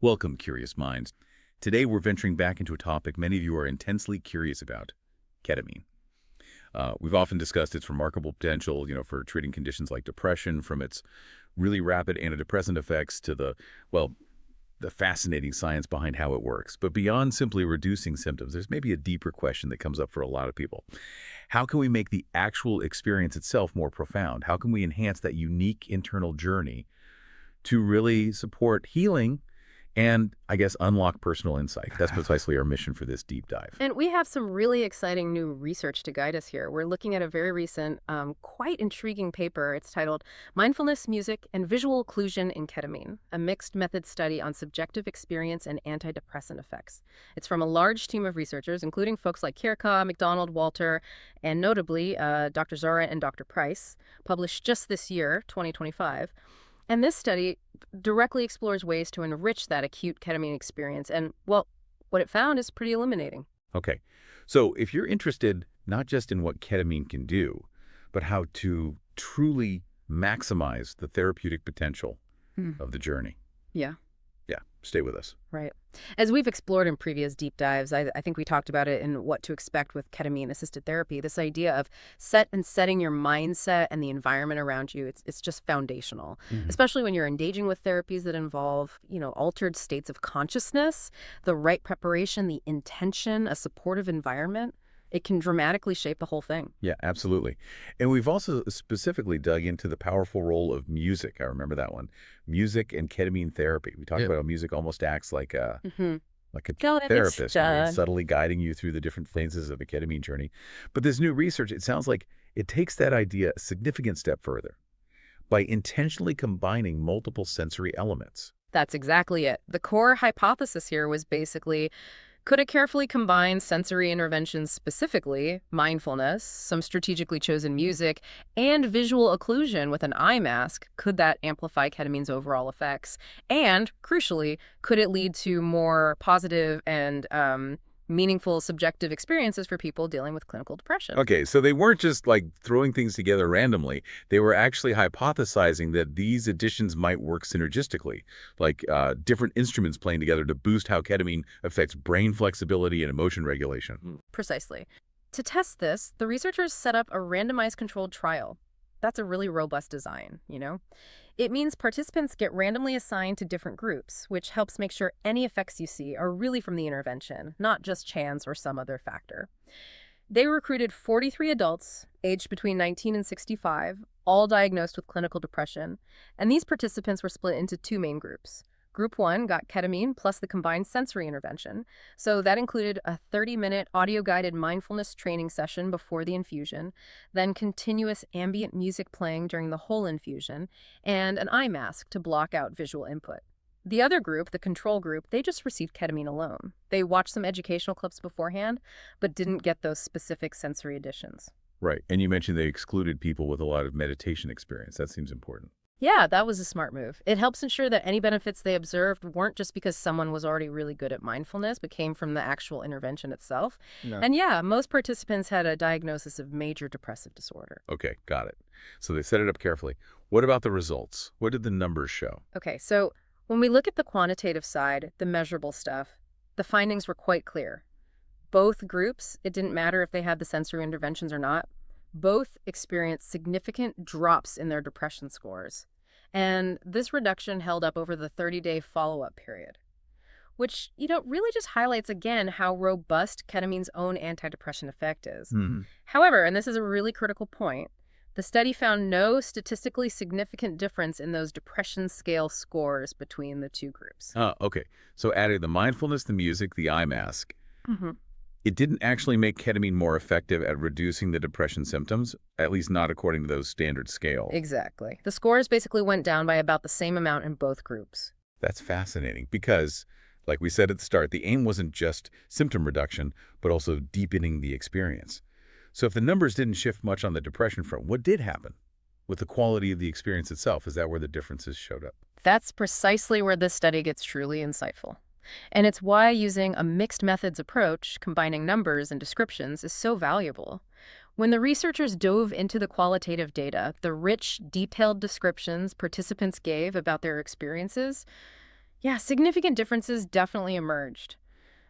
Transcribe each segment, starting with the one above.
Welcome, curious minds. Today we're venturing back into a topic many of you are intensely curious about, ketamine. We've often discussed its remarkable potential, for treating conditions like depression, from its really rapid antidepressant effects to the fascinating science behind how it works. But beyond simply reducing symptoms, there's maybe a deeper question that comes up for a lot of people. How can we make the actual experience itself more profound? How can we enhance that unique internal journey to really support healing and, I guess, unlock personal insight? That's precisely our mission for this deep dive. And we have some really exciting new research to guide us here. We're looking at a very recent, quite intriguing paper. It's titled Mindfulness, Music, and Visual Occlusion in Ketamine, a mixed method study on subjective experience and antidepressant effects. It's from a large team of researchers, including folks like Kirka, McDonald, Walter, and notably Dr. Zara and Dr. Price, published just this year, 2025. And this study directly explores ways to enrich that acute ketamine experience. And, well, what it found is pretty illuminating. Okay, so if you're interested not just in what ketamine can do, but how to truly maximize the therapeutic potential of the journey. Yeah. Yeah, stay with us. Right. As we've explored in previous deep dives, I think we talked about it in What to Expect with Ketamine-Assisted Therapy, this idea of setting your mindset and the environment around you. It's just foundational, especially when you're engaging with therapies that involve, altered states of consciousness, the right preparation, the intention, a supportive environment. It can dramatically shape the whole thing. Yeah, absolutely. And we've also specifically dug into the powerful role of music. I remember that one. Music and ketamine therapy. We talked about how music almost acts like a therapist, subtly guiding you through the different phases of a ketamine journey. But this new research, it sounds like it takes that idea a significant step further by intentionally combining multiple sensory elements. That's exactly it. The core hypothesis here was basically, could a carefully combined sensory interventions, specifically mindfulness, some strategically chosen music, and visual occlusion with an eye mask, could that amplify ketamine's overall effects? And, crucially, could it lead to more positive and meaningful subjective experiences for people dealing with clinical depression? Okay, so they weren't just like throwing things together randomly. They were actually hypothesizing that these additions might work synergistically, like different instruments playing together to boost how ketamine affects brain flexibility and emotion regulation. Precisely. To test this, the researchers set up a randomized controlled trial. That's a really robust design. It means participants get randomly assigned to different groups, which helps make sure any effects you see are really from the intervention, not just chance or some other factor. They recruited 43 adults, aged between 19 and 65, all diagnosed with clinical depression, and these participants were split into two main groups. Group 1 got ketamine plus the combined sensory intervention, so that included a 30-minute audio-guided mindfulness training session before the infusion, then continuous ambient music playing during the whole infusion, and an eye mask to block out visual input. The other group, the control group, they just received ketamine alone. They watched some educational clips beforehand, but didn't get those specific sensory additions. Right, and you mentioned they excluded people with a lot of meditation experience. That seems important. Yeah, that was a smart move. It helps ensure that any benefits they observed weren't just because someone was already really good at mindfulness, but came from the actual intervention itself. No. And yeah, most participants had a diagnosis of major depressive disorder. Okay, got it. So they set it up carefully. What about the results? What did the numbers show? Okay, so when we look at the quantitative side, the measurable stuff, the findings were quite clear. Both groups, it didn't matter if they had the sensory interventions or not, both experienced significant drops in their depression scores. And this reduction held up over the 30-day follow-up period, which, really just highlights again how robust ketamine's own antidepressant effect is. However, and this is a really critical point, the study found no statistically significant difference in those depression scale scores between the two groups. Okay. So adding the mindfulness, the music, the eye mask, it didn't actually make ketamine more effective at reducing the depression symptoms, at least not according to those standard scales. Exactly. The scores basically went down by about the same amount in both groups. That's fascinating because, like we said at the start, the aim wasn't just symptom reduction, but also deepening the experience. So if the numbers didn't shift much on the depression front, what did happen with the quality of the experience itself? Is that where the differences showed up? That's precisely where this study gets truly insightful. And it's why using a mixed methods approach, combining numbers and descriptions, is so valuable. When the researchers dove into the qualitative data, the rich, detailed descriptions participants gave about their experiences, Yeah, significant differences definitely emerged.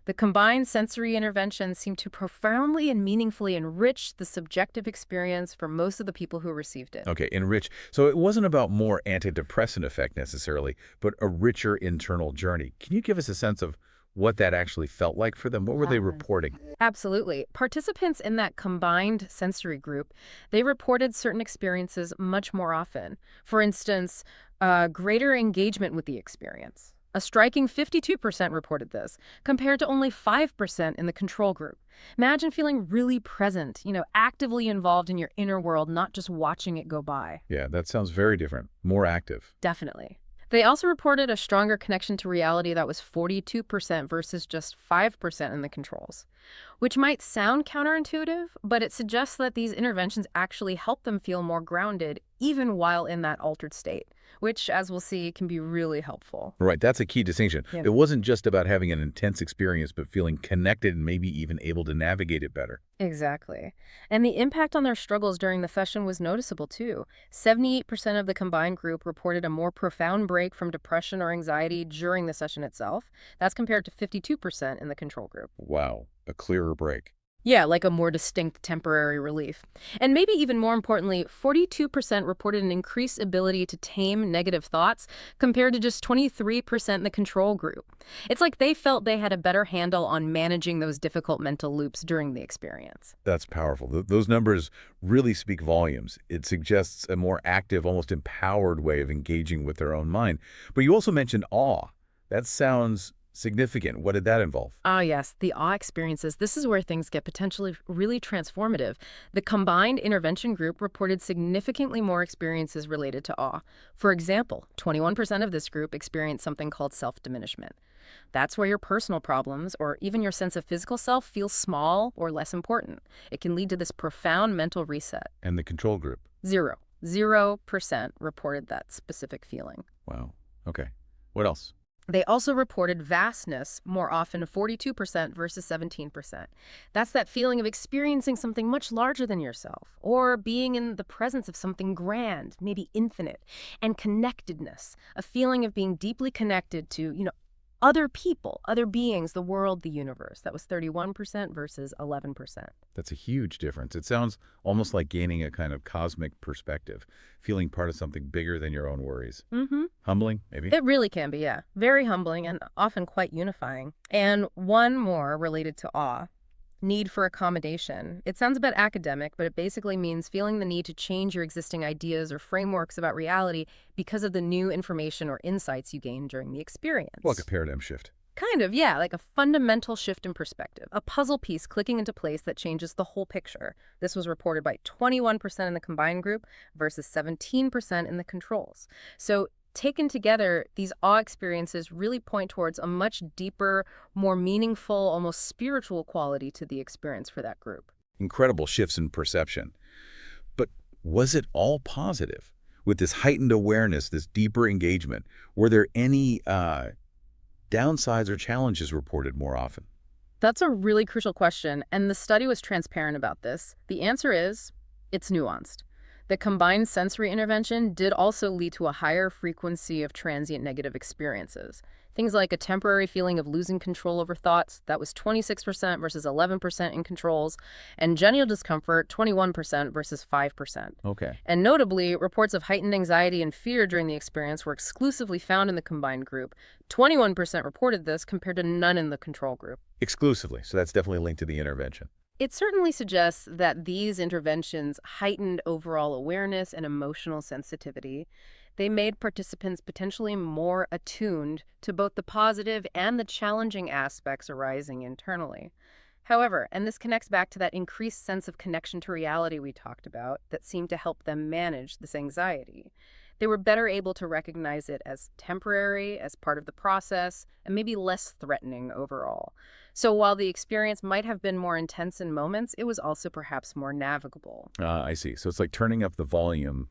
The combined sensory interventions seemed to profoundly and meaningfully enrich the subjective experience for most of the people who received it. Okay, enrich. So it wasn't about more antidepressant effect necessarily, but a richer internal journey. Can you give us a sense of what that actually felt like for them? What were they reporting? Absolutely. Participants in that combined sensory group, they reported certain experiences much more often. For instance, greater engagement with the experience. A striking 52% reported this, compared to only 5% in the control group. Imagine feeling really present, actively involved in your inner world, not just watching it go by. Yeah, that sounds very different, more active. Definitely. They also reported a stronger connection to reality that was 42% versus just 5% in the controls, which might sound counterintuitive, but it suggests that these interventions actually help them feel more grounded even while in that altered state, which, as we'll see, can be really helpful. Right, that's a key distinction. Yeah. It wasn't just about having an intense experience, but feeling connected and maybe even able to navigate it better. Exactly. And the impact on their struggles during the session was noticeable too. 78% of the combined group reported a more profound break from depression or anxiety during the session itself. That's compared to 52% in the control group. Wow, a clearer break. Yeah, like a more distinct temporary relief. And maybe even more importantly, 42% reported an increased ability to tame negative thoughts compared to just 23% in the control group. It's like they felt they had a better handle on managing those difficult mental loops during the experience. That's powerful. Those numbers really speak volumes. It suggests a more active, almost empowered way of engaging with their own mind. But you also mentioned awe. That sounds significant. What did that involve? Ah, yes, the awe experiences. This is where things get potentially really transformative. The combined intervention group reported significantly more experiences related to awe. For example, 21% of this group experienced something called self-diminishment. That's where your personal problems or even your sense of physical self feels small or less important. It can lead to this profound mental reset. And the control group. 0% reported that specific feeling. Wow. Okay. What else? They also reported vastness more often, 42% versus 17%. That's that feeling of experiencing something much larger than yourself, or being in the presence of something grand, maybe infinite, and connectedness, a feeling of being deeply connected to, other people, other beings, the world, the universe. That was 31% versus 11%. That's a huge difference. It sounds almost like gaining a kind of cosmic perspective, feeling part of something bigger than your own worries. Mm-hmm. Humbling, maybe? It really can be, yeah. Very humbling and often quite unifying. And one more related to awe. Need for accommodation. It sounds a bit academic, but it basically means feeling the need to change your existing ideas or frameworks about reality because of the new information or insights you gain during the experience. Like a paradigm shift. Kind of, yeah, like a fundamental shift in perspective. A puzzle piece clicking into place that changes the whole picture. This was reported by 21% in the combined group versus 17% in the controls. So taken together, these awe experiences really point towards a much deeper, more meaningful, almost spiritual quality to the experience for that group. Incredible shifts in perception. But was it all positive? With this heightened awareness, this deeper engagement, were there any downsides or challenges reported more often? That's a really crucial question, and the study was transparent about this. The answer is, it's nuanced. The combined sensory intervention did also lead to a higher frequency of transient negative experiences. Things like a temporary feeling of losing control over thoughts, that was 26% versus 11% in controls, and general discomfort, 21% versus 5%. Okay. And notably, reports of heightened anxiety and fear during the experience were exclusively found in the combined group. 21% reported this compared to none in the control group. Exclusively. So that's definitely linked to the intervention. It certainly suggests that these interventions heightened overall awareness and emotional sensitivity. They made participants potentially more attuned to both the positive and the challenging aspects arising internally. However, and this connects back to that increased sense of connection to reality we talked about that seemed to help them manage this anxiety. They were better able to recognize it as temporary, as part of the process, and maybe less threatening overall. So while the experience might have been more intense in moments, it was also perhaps more navigable. I see. So it's like turning up the volume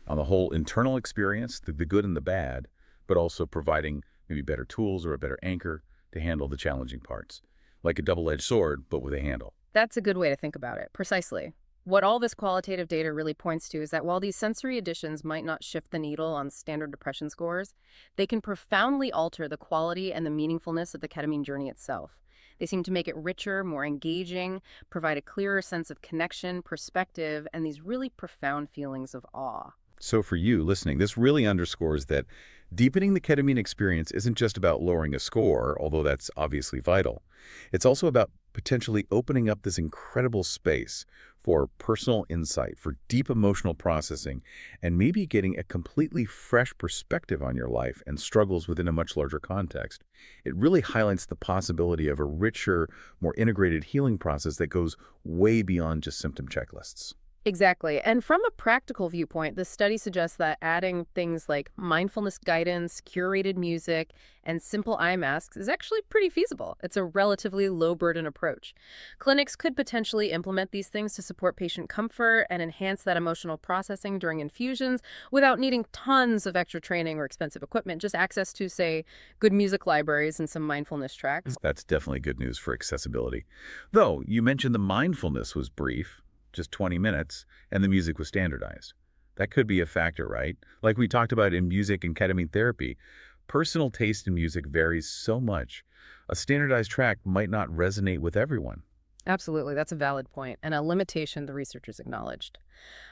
on the whole internal experience, the good and the bad, but also providing maybe better tools or a better anchor to handle the challenging parts. Like a double-edged sword, but with a handle. That's a good way to think about it. Precisely. What all this qualitative data really points to is that while these sensory additions might not shift the needle on standard depression scores, they can profoundly alter the quality and the meaningfulness of the ketamine journey itself. They seem to make it richer, more engaging, provide a clearer sense of connection, perspective, and these really profound feelings of awe. So for you listening, this really underscores that deepening the ketamine experience isn't just about lowering a score, although that's obviously vital. It's also about potentially opening up this incredible space for personal insight, for deep emotional processing, and maybe getting a completely fresh perspective on your life and struggles within a much larger context. It really highlights the possibility of a richer, more integrated healing process that goes way beyond just symptom checklists. Exactly. And from a practical viewpoint, the study suggests that adding things like mindfulness guidance, curated music, and simple eye masks is actually pretty feasible. It's a relatively low burden approach. Clinics could potentially implement these things to support patient comfort and enhance that emotional processing during infusions without needing tons of extra training or expensive equipment, just access to, say, good music libraries and some mindfulness tracks. That's definitely good news for accessibility. Though, you mentioned the mindfulness was brief, just 20 minutes, and the music was standardized. That could be a factor, right? Like we talked about in music and ketamine therapy, personal taste in music varies so much. A standardized track might not resonate with everyone. Absolutely, that's a valid point, and a limitation the researchers acknowledged.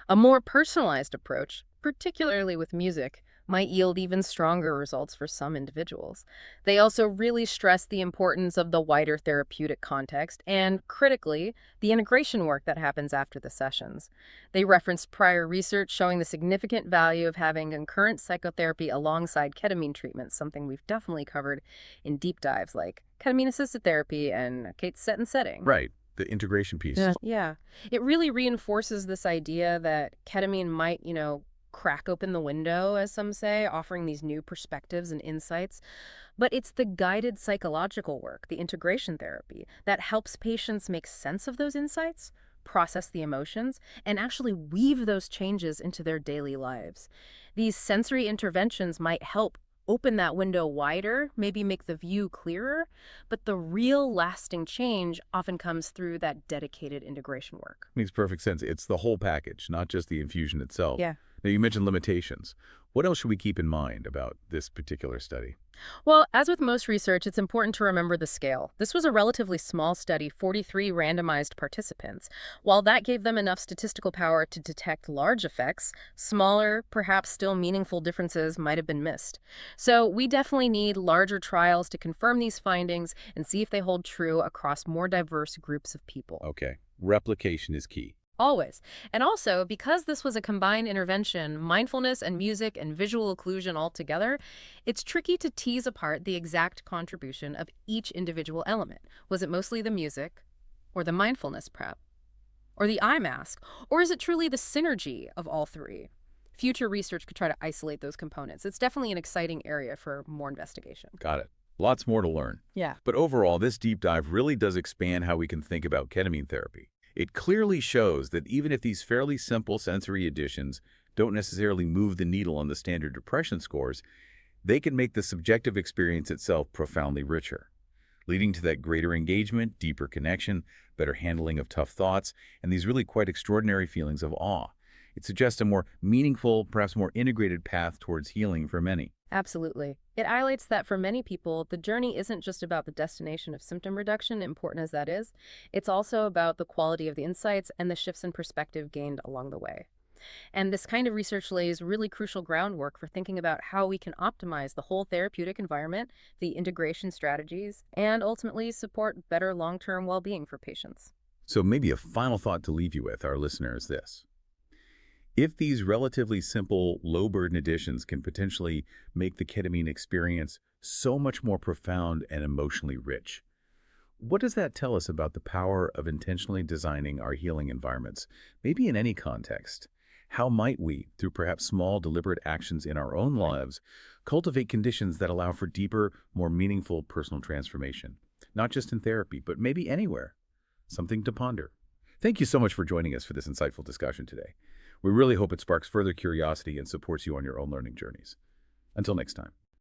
A more personalized approach, particularly with music, might yield even stronger results for some individuals. They also really stress the importance of the wider therapeutic context and, critically, the integration work that happens after the sessions. They referenced prior research showing the significant value of having concurrent psychotherapy alongside ketamine treatment, something we've definitely covered in deep dives like ketamine-assisted therapy and Kate's set and setting. Right. The integration piece. Yeah. It really reinforces this idea that ketamine might, crack open the window, as some say, offering these new perspectives and insights. But it's the guided psychological work, the integration therapy, that helps patients make sense of those insights, process the emotions, and actually weave those changes into their daily lives. These sensory interventions might help open that window wider, maybe make the view clearer, but the real lasting change often comes through that dedicated integration work. Makes perfect sense. It's the whole package, not just the infusion itself. Yeah. Now, you mentioned limitations. What else should we keep in mind about this particular study? Well, as with most research, it's important to remember the scale. This was a relatively small study, 43 randomized participants. While that gave them enough statistical power to detect large effects, smaller, perhaps still meaningful differences might have been missed. So we definitely need larger trials to confirm these findings and see if they hold true across more diverse groups of people. Okay. Replication is key. Always. And also, because this was a combined intervention, mindfulness and music and visual occlusion all together, it's tricky to tease apart the exact contribution of each individual element. Was it mostly the music, or the mindfulness prep, or the eye mask, or is it truly the synergy of all three? Future research could try to isolate those components. It's definitely an exciting area for more investigation. Got it. Lots more to learn. Yeah. But overall, this deep dive really does expand how we can think about ketamine therapy. It clearly shows that even if these fairly simple sensory additions don't necessarily move the needle on the standard depression scores, they can make the subjective experience itself profoundly richer, leading to that greater engagement, deeper connection, better handling of tough thoughts, and these really quite extraordinary feelings of awe. It suggests a more meaningful, perhaps more integrated path towards healing for many. Absolutely. It highlights that for many people, the journey isn't just about the destination of symptom reduction, important as that is. It's also about the quality of the insights and the shifts in perspective gained along the way. And this kind of research lays really crucial groundwork for thinking about how we can optimize the whole therapeutic environment, the integration strategies, and ultimately support better long-term well-being for patients. So maybe a final thought to leave you with, our listener, is this. If these relatively simple, low-burden additions can potentially make the ketamine experience so much more profound and emotionally rich, what does that tell us about the power of intentionally designing our healing environments, maybe in any context? How might we, through perhaps small, deliberate actions in our own lives, cultivate conditions that allow for deeper, more meaningful personal transformation? Not just in therapy, but maybe anywhere. Something to ponder. Thank you so much for joining us for this insightful discussion today. We really hope it sparks further curiosity and supports you on your own learning journeys. Until next time.